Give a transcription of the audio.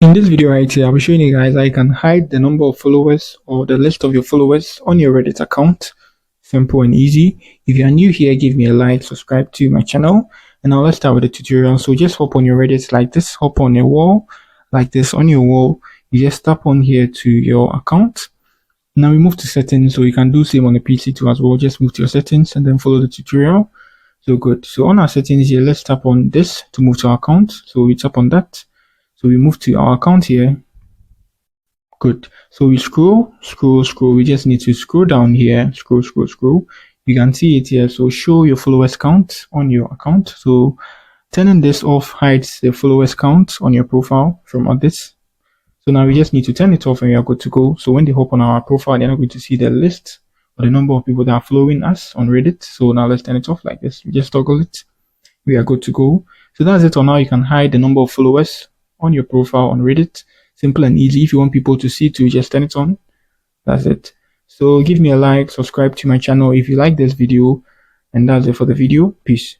In this video right here, I'll be showing you guys how you can hide the number of followers or the list of your followers on your Reddit account. Simple and easy. If you are new here, give me a like, subscribe to my channel, and now let's start with the tutorial. So just hop on your Reddit like this, hop on a wall like this. On your wall, you just tap on here to your account. Now we move to settings, so you can do same on the PC too as well. Just move to your settings and then follow the tutorial. So good. So on our settings here, let's tap on this to move to our account. So we tap on that. So we move to our account here. Good. So we scroll. We just need to scroll down here. Scroll. You can see it here. So show your followers count on your account. So turning this off hides the followers count on your profile from all this. So now we just need to turn it off and we are good to go. So when they hop on our profile, they're not going to see the list or the number of people that are following us on Reddit. So now let's turn it off like this. We just toggle it. We are good to go. So that's it. On now you can hide the number of followers on your profile on Reddit. Simple and easy. If you want people to see to just turn it on. That's it. So give me a like, subscribe to my channel if you like this video, and that's it for the video. Peace.